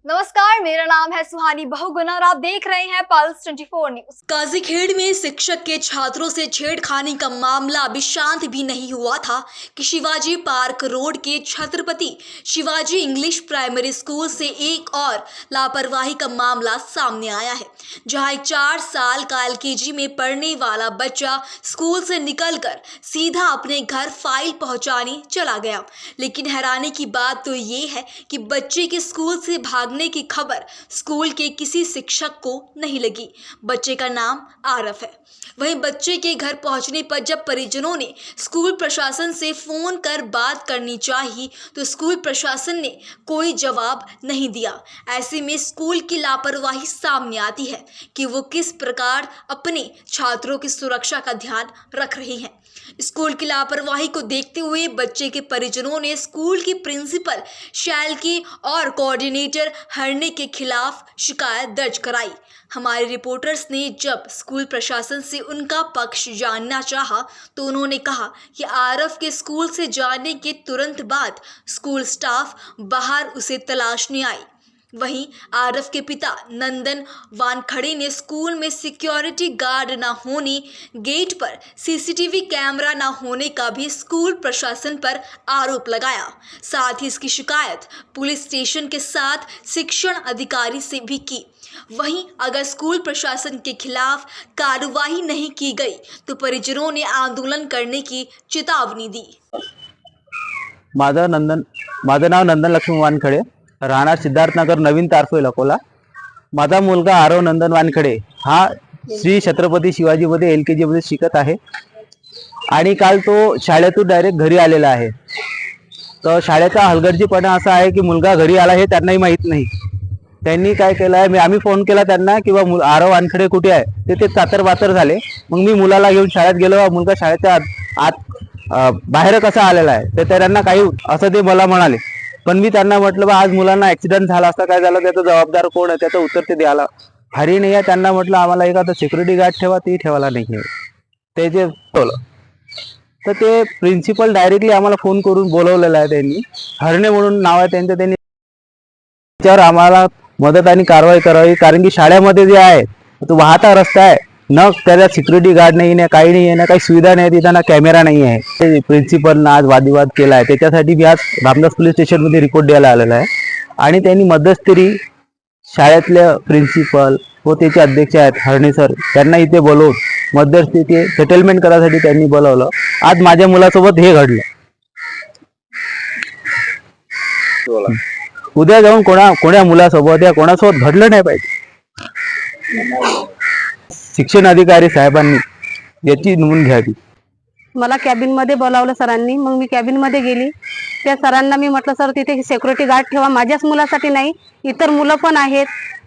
नमस्कार, मेरा नाम है सुहानी बहुगुना और आप देख रहे हैं पल्स 24 न्यूज। काजीखेड़ में शिक्षक के छात्रों से छेड़खानी का मामला अभी शांत भी नहीं हुआ था कि शिवाजी पार्क रोड के Chhatrapati Shivaji English primary school से एक और लापरवाही का मामला सामने आया है, जहां एक 4 साल का एलकेजी में पढ़ने वाला बच्चा स्कूल से निकलकर सीधा अपने घर फाइल पहुंचाने चला गया। लेकिन हैरानी की बात तो ये है कि बच्चे के स्कूल से भागने की खबर स्कूल के किसी शिक्षक को नहीं लगी। बच्चे का नाम आरफ है। वहीं बच्चे के घर पहुंचने पर जब परिजनों ने स्कूल प्रशासन से फोन कर बात करनी चाहिए तो स्कूल प्रशासन ने कोई जवाब नहीं दिया। ऐसे में स्कूल की लापरवाही सामने आती है कि वो किस प्रकार अपने छात्रों की सुरक्षा का ध्यान रख रही हैं। स्कूल की लापरवाही को देखते हुए बच्चे के परिजनों ने स्कूल की प्रिंसिपल शैलकी और कोऑर्डिनेटर हरने के खिलाफ शिकायत दर्ज कराई। हमारे रिपोर्टर्स ने जब स्कूल प्रशासन से उनका पक्ष जानना चाहा तो उन्होंने कहा कि आरफ के स्कूल से जाने के तुरंत बाद स्कूल स्टाफ बाहर उसे तलाशने आई। वहीं आरफ के पिता नंदन वानखड़े ने स्कूल में सिक्योरिटी गार्ड न होने, गेट पर सीसीटीवी कैमरा न होने का भी स्कूल प्रशासन पर आरोप लगाया। साथ ही इसकी शिकायत पुलिस स्टेशन के साथ शिक्षण अधिकारी से भी की। वहीं अगर स्कूल प्रशासन के खिलाफ कार्रवाई नहीं की गई तो परिजनों ने आंदोलन करने की चेतावनी दी। माझं नाव नंदन लक्ष्मण वानखडे, राहणार सिद्धार्थनगर, नवीन तारसोल, अकोला। माझा मुलगा आरव नंदन वानखडे हा श्री छत्रपती शिवाजीमध्ये LKG मध्ये शिकत आहे आणि काल तो शाळेतून डायरेक्ट घरी आलेला आहे। तर शाळेचा हलगर्जीपणा असा आहे की मुलगा घरी आला हे त्यांनाही माहित नाही। त्यांनी काय केलं आहे, आम्ही फोन केला त्यांना की आरव वानखडे कुठे आहे, ते तातर झाले। मग मी मुलाला घेऊन शाळेत गेलो। मुलगा शाळेच्या आत बाहेर कसा आलेला आहे ते त्यांना काही असं ते मला म्हणाले। पण मी त्यांना म्हटलं आज मुलांना ऍक्सिडेंट झाला असता काय झालं, त्याचा जबाबदार कोण आहे त्याचं उत्तर ते द्यायला हरी नाही आहे। त्यांना म्हटलं आम्हाला एखादा सिक्युरिटी गार्ड ठेवा, ती ठेवायला नाही आहे ते जे बोललं। तर ते प्रिन्सिपल डायरेक्टली आम्हाला फोन करून बोलवलेलं आहे त्यांनी, हरणे म्हणून नाव आहे त्यांचं। त्यांनी त्याच्यावर आम्हाला मदत आणि कारवाई करावी, कारण की शाळेमध्ये जे आहे तो वाहता रस्ता आहे, न त्याला सिक्युरिटी गार्ड नाही आहे, काही नाही आहे, ना काही सुविधा नाही, तिथं ना कॅमेरा नाही आहे। ते प्रिन्सिपलनं आज वादविवाद केला आहे, त्याच्यासाठी मी आज रामदास पोलीस स्टेशनमध्ये रिपोर्ट द्यायला आलेला आहे। आणि त्यांनी मध्यस्थी शाळेतले प्रिन्सिपल व त्याचे अध्यक्ष आहेत हरणे सर, त्यांना इथे बोलवून मध्यस्थी ते सेटलमेंट करायसाठी त्यांनी बोलवलं। आज माझ्या मुलासोबत हे घडलं। उद्या जाऊन कोणा मुलासोबत या कोणासोबत घडलं नाही पाहिजे। शिक्षण अधिकारी साहेबांनी याची नोंद घ्यावी। मला कॅबिन मध्ये बोलावलं सरांनी, मग मी कॅबिन मध्ये गेली। त्या सरांना मी म्हटलं सर तिथे सिक्युरिटी गार्ड ठेवा, माझ्याच मुलासाठी नाही इतर मुलं पण आहेत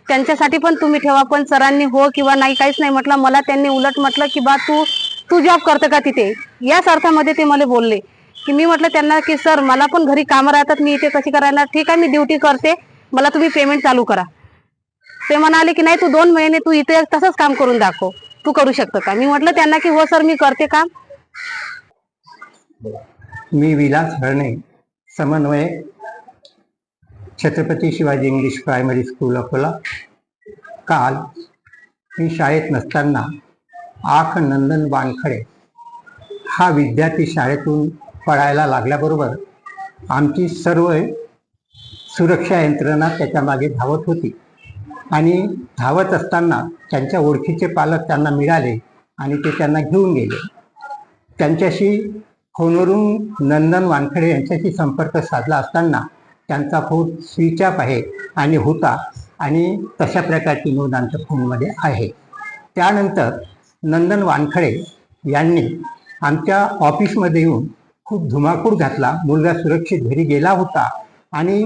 त्यांच्यासाठी पण तुम्ही ठेवा। पण सरांनी हो किंवा नाही काहीच नाही म्हटलं। मला त्यांनी उलट म्हटलं की बा तू जॉब करते का तिथे, याच अर्थामध्ये ते मला बोलले। की मी म्हटलं त्यांना की सर मला पण घरी कामं राहतात, मी इथे कशी करायला, ठीक आहे मी ड्युटी करते, मला तुम्ही पेमेंट चालू करा। ते म्हणाले की नाही तू 2 महिने तू इथे तसंच काम करून दाखव, तू करू शकतो का। मी म्हटलं त्यांना की हो सर मी करते काम। मी विलास हरणे, समन्वय Chhatrapati Shivaji English primary school, Akola. काल मी शाळेत नसताना आख नंदन वानखडे हा विद्यार्थी शाळेतून पळायला लागल्याबरोबर आमची सर्व सुरक्षा यंत्रणा त्याच्या मागे धावत होती आणि धावत असताना त्यांच्या ओळखीचे पालक त्यांना मिळाले आणि ते त्यांना घेऊन गेले। त्यांच्याशी फोनवरून नंदन वानखडे यांच्याशी संपर्क साधला असताना त्यांचा फोन स्विच ऑफ आहे आणि होता आणि तशा प्रकारची नोंद आमच्या फोनमध्ये आहे। त्यानंतर नंदन वानखडे यांनी आमच्या ऑफिसमध्ये येऊन खूप धुमाकूळ घातला। मुलगा सुरक्षित घरी गेला होता आणि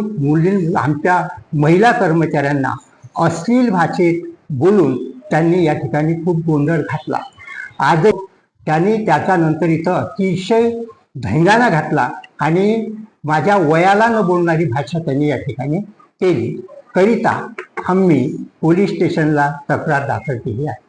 आमच्या महिला कर्मचाऱ्यांना अश्लील भाषेत बोलून त्यांनी या ठिकाणी खूप गोंधळ घातला। आज त्यांनी त्याच्यानंतर इथं अतिशय धिंगाणा घातला आणि माझ्या वयाला न बोलणारी भाषा त्यांनी या ठिकाणी केली। करिता आम्ही पोलीस स्टेशनला तक्रार दाखल केली आहे।